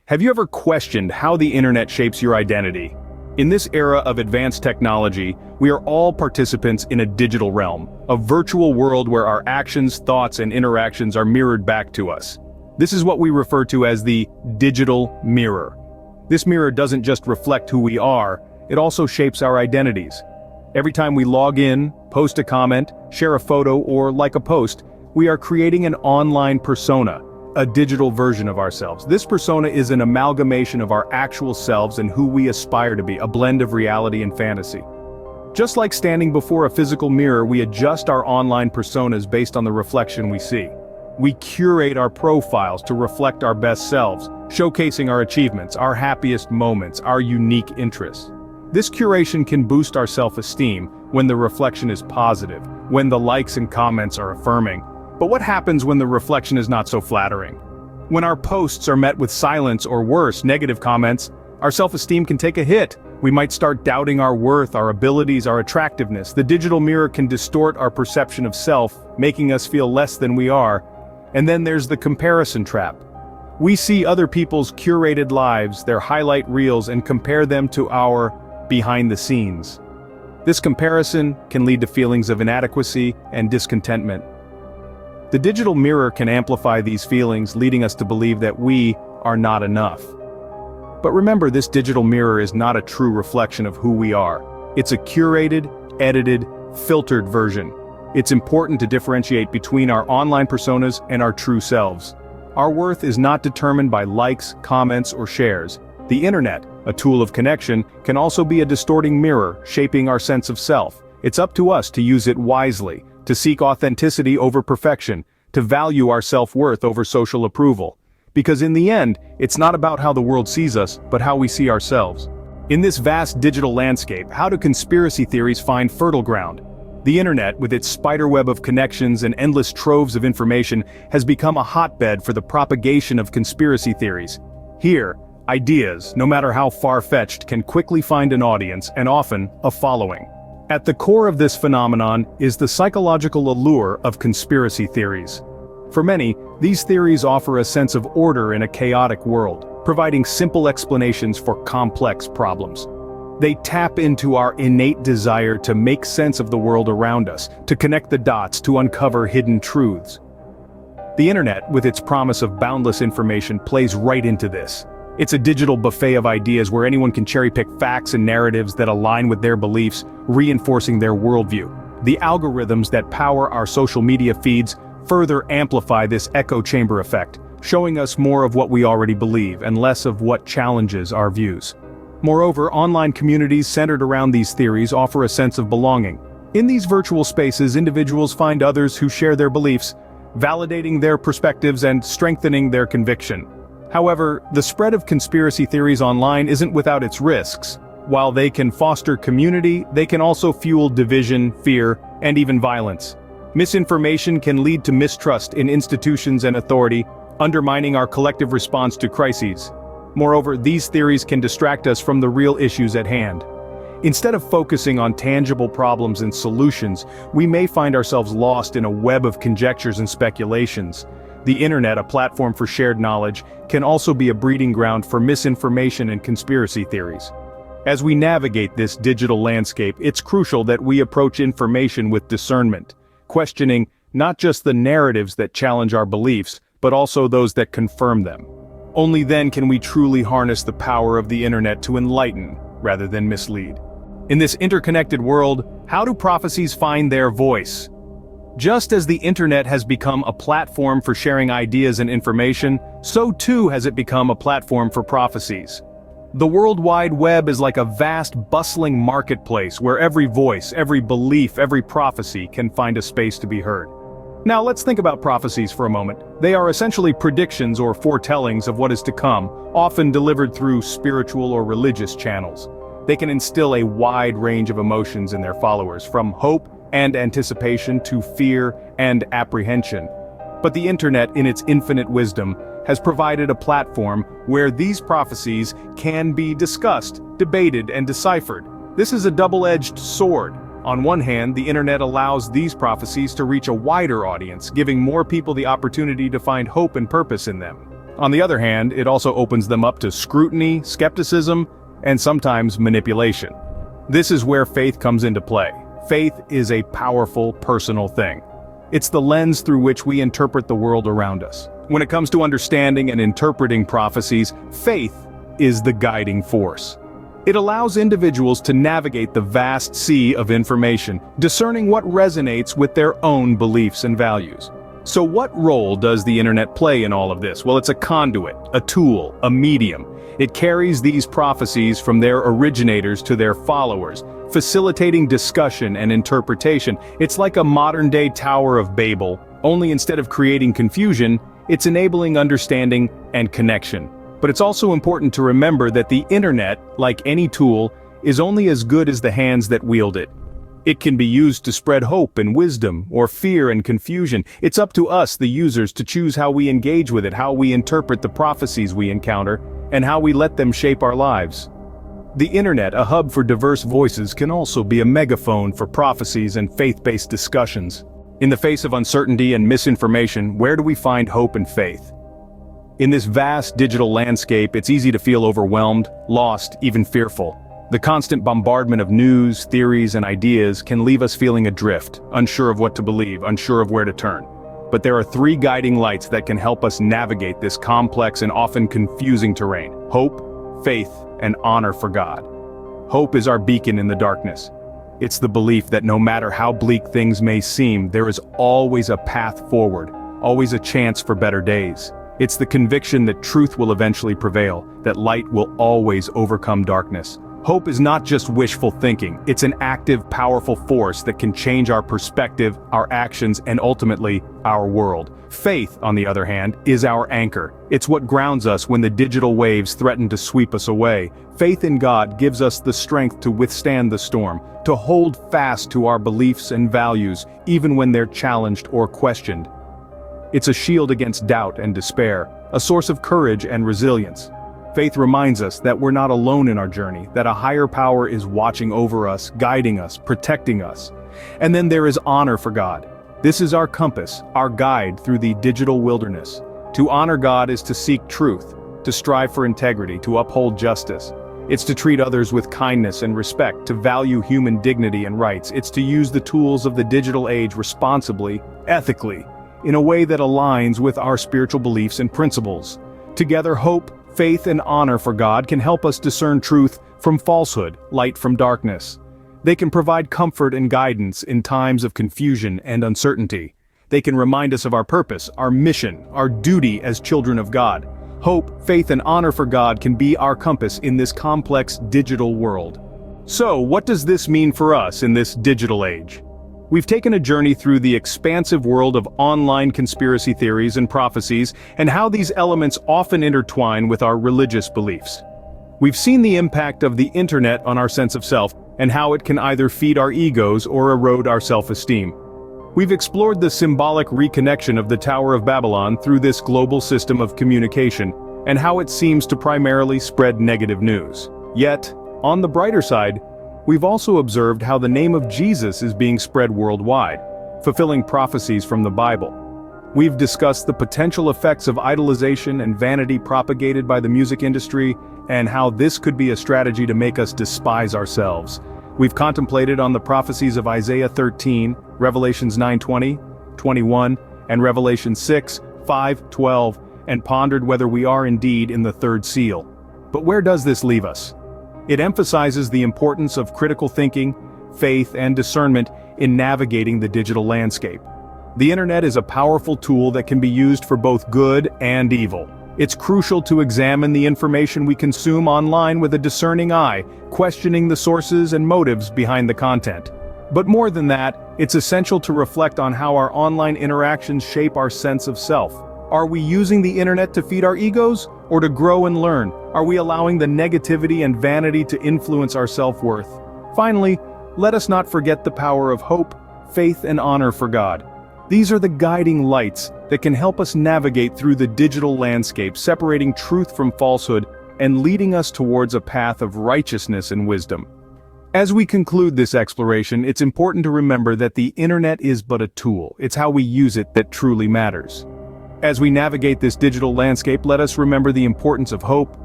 Have you ever questioned how the internet shapes your identity? In this era of advanced technology, we are all participants in a digital realm, a virtual world where our actions, thoughts, and interactions are mirrored back to us. This is what we refer to as the digital mirror. This mirror doesn't just reflect who we are, it also shapes our identities. Every time we log in, post a comment, share a photo, or like a post, we are creating an online persona, a digital version of ourselves. This persona is an amalgamation of our actual selves and who we aspire to be, a blend of reality and fantasy. Just like standing before a physical mirror, we adjust our online personas based on the reflection we see. We curate our profiles to reflect our best selves, showcasing our achievements, our happiest moments, our unique interests. This curation can boost our self-esteem when the reflection is positive, when the likes and comments are affirming. But what happens when the reflection is not so flattering? When our posts are met with silence or worse, negative comments, our self-esteem can take a hit. We might start doubting our worth, our abilities, our attractiveness. The digital mirror can distort our perception of self, making us feel less than we are. And then there's the comparison trap. We see other people's curated lives, their highlight reels, and compare them to our behind the scenes. This comparison can lead to feelings of inadequacy and discontentment. The digital mirror can amplify these feelings, leading us to believe that we are not enough. But remember, this digital mirror is not a true reflection of who we are. It's a curated, edited, filtered version. It's important to differentiate between our online personas and our true selves. Our worth is not determined by likes, comments, or shares. The internet, a tool of connection, can also be a distorting mirror, shaping our sense of self. It's up to us to use it wisely, to seek authenticity over perfection, to value our self-worth over social approval. Because in the end, it's not about how the world sees us, but how we see ourselves. In this vast digital landscape, how do conspiracy theories find fertile ground? The internet, with its spiderweb of connections and endless troves of information, has become a hotbed for the propagation of conspiracy theories. Here, ideas, no matter how far-fetched, can quickly find an audience and often a following. At the core of this phenomenon is the psychological allure of conspiracy theories. For many, these theories offer a sense of order in a chaotic world, providing simple explanations for complex problems. They tap into our innate desire to make sense of the world around us, to connect the dots, to uncover hidden truths. The internet, with its promise of boundless information, plays right into this. It's a digital buffet of ideas where anyone can cherry-pick facts and narratives that align with their beliefs, reinforcing their worldview. The algorithms that power our social media feeds further amplify this echo chamber effect, showing us more of what we already believe and less of what challenges our views. Moreover, online communities centered around these theories offer a sense of belonging. In these virtual spaces, individuals find others who share their beliefs, validating their perspectives and strengthening their conviction. However, the spread of conspiracy theories online isn't without its risks. While they can foster community, they can also fuel division, fear, and even violence. Misinformation can lead to mistrust in institutions and authority, undermining our collective response to crises. Moreover, these theories can distract us from the real issues at hand. Instead of focusing on tangible problems and solutions, we may find ourselves lost in a web of conjectures and speculations. The internet, a platform for shared knowledge, can also be a breeding ground for misinformation and conspiracy theories. As we navigate this digital landscape, it's crucial that we approach information with discernment, questioning not just the narratives that challenge our beliefs, but also those that confirm them. Only then can we truly harness the power of the internet to enlighten, rather than mislead. In this interconnected world, how do prophecies find their voice? Just as the internet has become a platform for sharing ideas and information, so too has it become a platform for prophecies. The World Wide Web is like a vast, bustling marketplace where every voice, every belief, every prophecy can find a space to be heard. Now let's think about prophecies for a moment. They are essentially predictions or foretellings of what is to come, often delivered through spiritual or religious channels. They can instill a wide range of emotions in their followers, from hope and anticipation to fear and apprehension. But the internet, in its infinite wisdom, has provided a platform where these prophecies can be discussed, debated, and deciphered. This is a double-edged sword. On one hand, the internet allows these prophecies to reach a wider audience, giving more people the opportunity to find hope and purpose in them. On the other hand, it also opens them up to scrutiny, skepticism, and sometimes manipulation. This is where faith comes into play. Faith is a powerful, personal thing. It's the lens through which we interpret the world around us. When it comes to understanding and interpreting prophecies, faith is the guiding force. It allows individuals to navigate the vast sea of information, discerning what resonates with their own beliefs and values. So what role does the internet play in all of this? Well, it's a conduit, a tool, a medium. It carries these prophecies from their originators to their followers, facilitating discussion and interpretation. It's like a modern-day Tower of Babel, only instead of creating confusion, it's enabling understanding and connection. But it's also important to remember that the internet, like any tool, is only as good as the hands that wield it. It can be used to spread hope and wisdom, or fear and confusion. It's up to us, the users, to choose how we engage with it, how we interpret the prophecies we encounter, and how we let them shape our lives. The internet, a hub for diverse voices, can also be a megaphone for prophecies and faith-based discussions. In the face of uncertainty and misinformation, where do we find hope and faith? In this vast digital landscape, it's easy to feel overwhelmed, lost, even fearful. The constant bombardment of news, theories, and ideas can leave us feeling adrift, unsure of what to believe, unsure of where to turn. But there are three guiding lights that can help us navigate this complex and often confusing terrain: hope, faith, and honor for God. Hope is our beacon in the darkness. It's the belief that no matter how bleak things may seem, there is always a path forward, always a chance for better days. It's the conviction that truth will eventually prevail, that light will always overcome darkness. Hope is not just wishful thinking, it's an active, powerful force that can change our perspective, our actions, and ultimately, our world. Faith, on the other hand, is our anchor. It's what grounds us when the digital waves threaten to sweep us away. Faith in God gives us the strength to withstand the storm, to hold fast to our beliefs and values, even when they're challenged or questioned. It's a shield against doubt and despair, a source of courage and resilience. Faith reminds us that we're not alone in our journey, that a higher power is watching over us, guiding us, protecting us. And then there is honor for God. This is our compass, our guide through the digital wilderness. To honor God is to seek truth, to strive for integrity, to uphold justice. It's to treat others with kindness and respect, to value human dignity and rights. It's to use the tools of the digital age responsibly, ethically, in a way that aligns with our spiritual beliefs and principles. Together, hope, faith, and honor for God can help us discern truth from falsehood, light from darkness. They can provide comfort and guidance in times of confusion and uncertainty. They can remind us of our purpose, our mission, our duty as children of God. Hope, faith, and honor for God can be our compass in this complex digital world. So, what does this mean for us in this digital age? We've taken a journey through the expansive world of online conspiracy theories and prophecies, and how these elements often intertwine with our religious beliefs. We've seen the impact of the internet on our sense of self, and how it can either feed our egos or erode our self-esteem. We've explored the symbolic reconnection of the Tower of Babylon through this global system of communication, and how it seems to primarily spread negative news. Yet, on the brighter side, we've also observed how the name of Jesus is being spread worldwide, fulfilling prophecies from the Bible. We've discussed the potential effects of idolization and vanity propagated by the music industry, and how this could be a strategy to make us despise ourselves. We've contemplated on the prophecies of Isaiah 13, Revelations 9:20, 21, and Revelation 6, 5, 12, and pondered whether we are indeed in the third seal. But where does this leave us? It emphasizes the importance of critical thinking, faith, and discernment in navigating the digital landscape. The internet is a powerful tool that can be used for both good and evil. It's crucial to examine the information we consume online with a discerning eye, questioning the sources and motives behind the content. But more than that, it's essential to reflect on how our online interactions shape our sense of self. Are we using the internet to feed our egos, or to grow and learn? Are we allowing the negativity and vanity to influence our self-worth? Finally, let us not forget the power of hope, faith, and honor for God. These are the guiding lights that can help us navigate through the digital landscape, separating truth from falsehood and leading us towards a path of righteousness and wisdom. As we conclude this exploration, it's important to remember that the internet is but a tool. It's how we use it that truly matters. As we navigate this digital landscape, let us remember the importance of hope,